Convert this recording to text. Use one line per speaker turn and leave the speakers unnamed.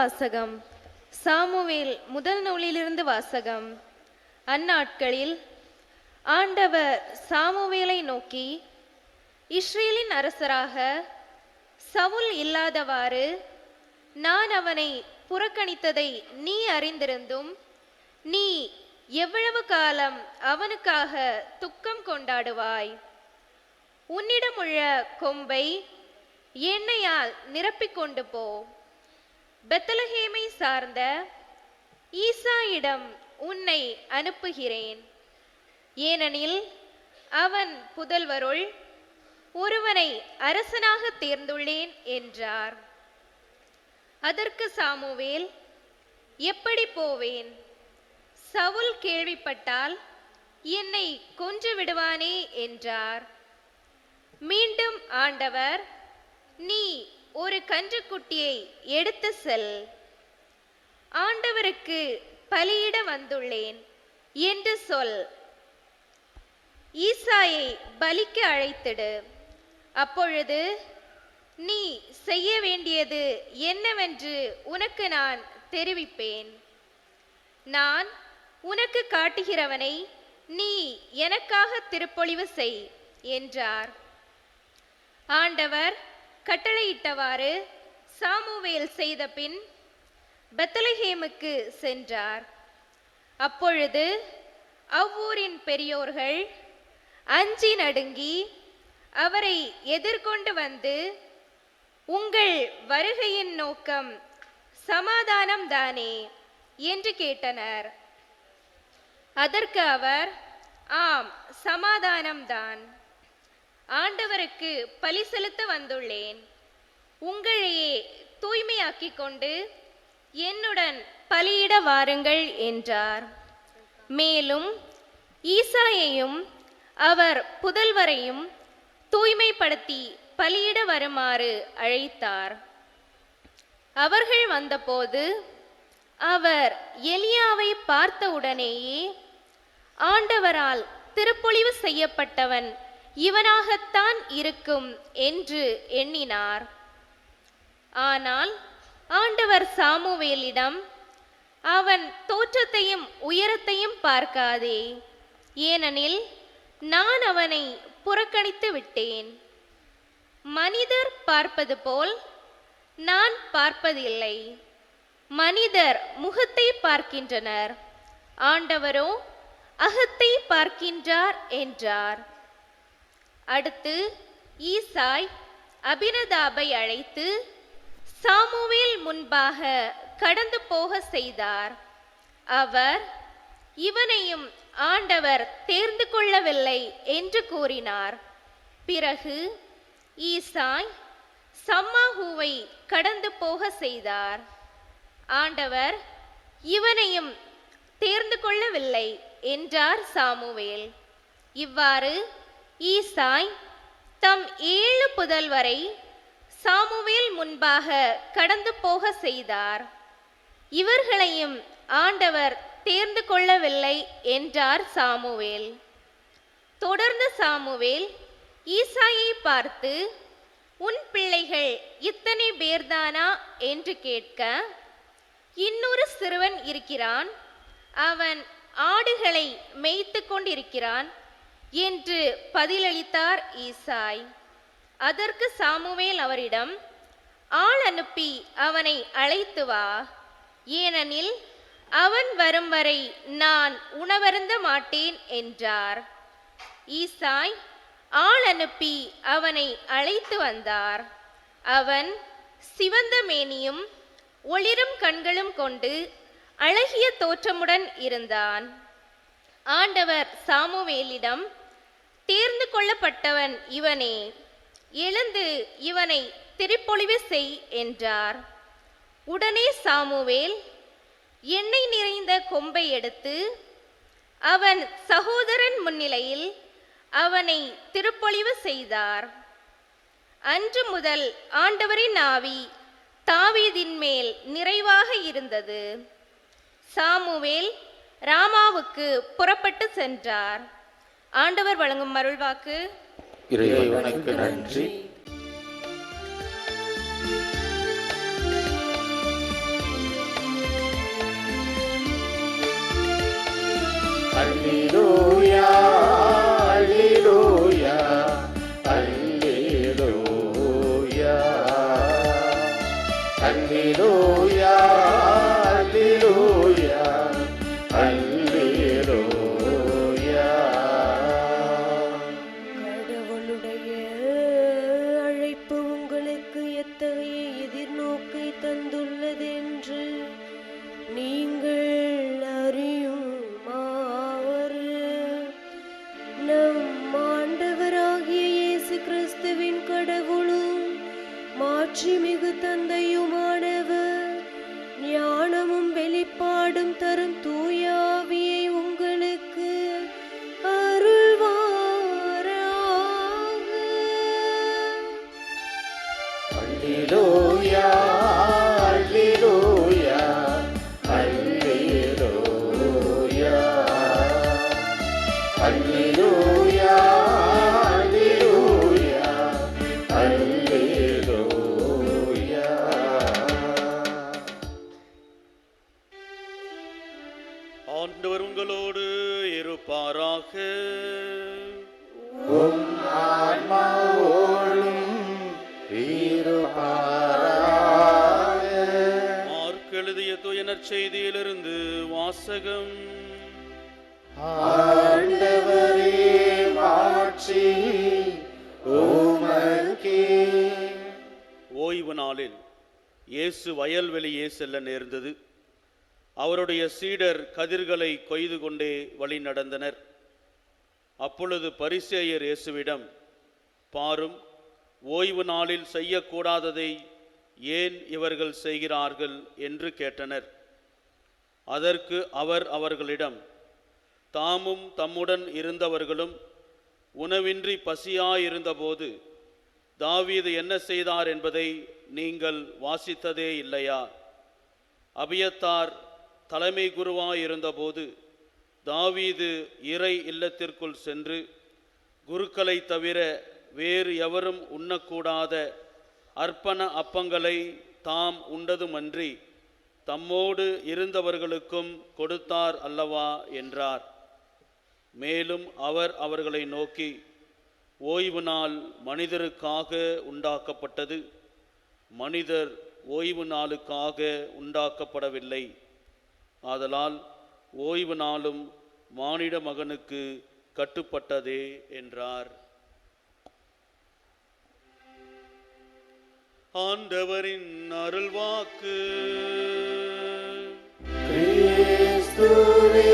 வாசகம். சாமுவேல் முதல் நூலிலிருந்து வாசகம். அந்நாட்களில் ஆண்டவர் சாமுவேலை நோக்கி, இஸ்ரேலின் அரசராக சவுல் இல்லாதவாறு நான் அவனை புறக்கணித்ததை நீ அறிந்திருந்தும் நீ எவ்வளவு காலம் அவனுக்காக துக்கம் கொண்டாடுவாய்? உன்னிடமுள்ள கொம்பை எண்ணெயால் நிரப்பிக்கொண்டு போ. பெத்லகேமை சார்ந்த ஈசாயிடம் உன்னை அனுப்புகிறேன். ஏனெனில் அவன் புதல்வருள் ஒருவனை அரசனாக தேர்ந்துள்ளேன் என்றார். அதற்கு சாமுவேல், எப்படி போவேன்? சவுல் கேள்விப்பட்டால் என்னை கொன்று விடுவானே என்றார். மீண்டும் ஆண்டவர், நீ ஒரு கன்றுக்குட்டியை எடுத்து செல், ஆண்டவருக்கு பலியிட வந்துள்ளேன் என்று சொல். ஈசாயை பலிக்கு அழைத்திடு. அப்பொழுது நீ செய்ய வேண்டியது என்னவென்று உனக்கு நான் தெரிவிப்பேன். நான் உனக்கு காட்டுகிறவனை நீ எனக்காக திருப்பொழிவு செய் என்றார். ஆண்டவர் கட்டளையிட்டவாறு சாமுவேல் செய்த பின் பெத்லகேமுக்கு சென்றார். அப்பொழுது அவ்வூரின் பெரியோர்கள் அஞ்சி நடுங்கி அவரை எதிர்கொண்டு வந்து, உங்கள் வருகையின் நோக்கம் சமாதானம் தானே என்று கேட்டனர். அதற்கு அவர், ஆம், சமாதானம்தான். ஆண்டவருக்கு பலி செலுத்த வந்துள்ளேன். உங்களையே தூய்மையாக்கிக் கொண்டு என்னுடன் பலியிட வாருங்கள் என்றார். மேலும் ஈசாயையும் அவர் புதல்வரையும் தூய்மைப்படுத்தி பலியிட வருமாறு அழைத்தார். அவர்கள் வந்தபோது அவர் எலியாவை பார்த்தவுடனேயே, ஆண்டவரால் திருப்பொழிவு செய்யப்பட்டவன் இவனாகத்தான் இருக்கும் என்று எண்ணினார். ஆனால் ஆண்டவர் சாமுவேலிடம், அவன் தோற்றத்தையும் உயரத்தையும் பார்க்காதே, ஏனெனில் நான் அவனை புறக்கணித்து விட்டேன். மனிதர் பார்ப்பது போல் நான் பார்ப்பதில்லை. மனிதர் முகத்தை பார்க்கின்றனர், ஆண்டவரோ அகத்தை பார்க்கின்றார் என்றார். அடுத்து ஈசாய் அபினதாபை அழைத்து சாமுவேல் முன்பாக கடந்து போக செய்தார். அவர், இவனையும் ஆண்டவர் தேர்ந்து கொள்ளவில்லை என்று கூறினார். பிறகு ஈசாய் சம்மாஹூவை கடந்து போக செய்தார். ஆண்டவர், இவனையும் தேர்ந்து கொள்ளவில்லை என்றார் சாமுவேல். இவ்வாறு ஈசாய் தம் 7 புதல்வரை சாமுவேல் முன்பாக கடந்து போக செய்தார். இவர்களையும் ஆண்டவர் தேர்ந்து கொள்ளவில்லை என்றார் சாமுவேல். தொடர்ந்து சாமுவேல் ஈசாயை பார்த்து, உன் பிள்ளைகள் இத்தனை பேர்தானா என்று கேட்க, இன்னொரு சிறுவன் இருக்கிறான், அவன் ஆடுகளை மேய்த்து கொண்டிருக்கிறான் என்று பதிலளித்தார் ஈசாய். அதற்கு சாமுவேல் அவரிடம், ஆள் அனுப்பி அவனை அழைத்து வா, ஏனெனில் அவன் வரும் வரை நான் உணவருந்த மாட்டேன் என்றார். ஈசாய் ஆள் அனுப்பி அவனை அழைத்து வந்தார். அவன் சிவந்த மேனியும் ஒளிரும் கண்களும் கொண்டு அழகிய தோற்றமுடன் இருந்தான். ஆண்டவர் சாமுவேலிடம், தேர்ந்து கொள்ளப்பட்டவன் இவனே, எழுந்து இவனை திருப்பொழிவு செய் என்றார். உடனே சாமுவேல் எண்ணெய் நிறைந்த கொம்பை எடுத்து அவன் சகோதரன் முன்னிலையில் அவனை திருப்பொழிவு செய்தார். அன்று முதல் ஆண்டவரின் ஆவி தாவீதின் மேல் நிறைவாக இருந்தது. சாமுவேல் ராமாவுக்கு புறப்பட்டு சென்றார். ஆண்டவர் வழங்கும் அருள்வாக்கு.
இறைவனுக்கு நன்றி. அல்லேலூயா அல்லேலூயா அல்லேலூயா அல்லேலூயா அல்லேலூயா அல்லேலூயா.
கடவுளுடைய அழைப்பு உங்களுக்கு எத்தகைய எதிர்நோக்கை தந்துள்ளதென்று நீங்கள் அறியுமாறு நம் ஆண்டவராகிய இயேசு கிறிஸ்துவின் கடவுளும் மாட்சிமிகு தந்தையுமானவர் ஞானமும் வெளிப்பாடும் தரும் தூயாவியை உங்களுக்கு அருள்வாராக.
அல்லேலூயா அல்லேலூயா அல்லேலூயா அல்லேலூயா அல்லேலூயா அல்லேலூயா.
ஆண்டவர் உங்களோடு இருப்பாராக.
உம் ஆன்மாவோடும் இருப்பாராக.
மார்க் எழுதிய தூய நற்செய்தியிலிருந்து வாசகம்.
ஆண்டவரே மாட்சி உமக்கே.
ஓய்வு நாளில் இயேசு வயல்வெளியே செல்ல நேர்ந்தது. அவருடைய சீடர் கதிர்களை கொய்து கொண்டே வழி நடந்தனர். அப்பொழுது பரிசேயர் இயேசுவிடம், பாரும், ஓய்வு நாளில் செய்யக்கூடாததை ஏன் இவர்கள் செய்கிறார்கள் என்று கேட்டனர். அதற்கு அவர் அவர்களிடம், தாமும் தம்முடன் இருந்தவர்களும் உணவின்றி பசியாயிருந்தபோது தாவீது என்ன செய்தார் என்பதை நீங்கள் வாசித்ததே இல்லையா? அபியத்தார் தலைமை குருவாயிருந்தபோது தாவீது இறை இல்லத்திற்குள் சென்று குருக்களை தவிர வேறு எவரும் உண்ணக்கூடாத அர்ப்பண அப்பங்களை தாம் உண்டதுமன்றி தம்மோடு இருந்தவர்களுக்கும் கொடுத்தார் அல்லவா என்றார். மேலும் அவர் அவர்களை நோக்கி, ஓய்வு நாள் மனிதருக்காக உண்டாக்கப்பட்டது, மனிதர் ஓய்வு நாளுக்காக உண்டாக்கப்படவில்லை. ஆதலால் ஓய்வு நாளும் மானிட மகனுக்கு கட்டுப்பட்டதே என்றார். ஆண்டவரின் அருள்வாக்கு.
கிறிஸ்துவே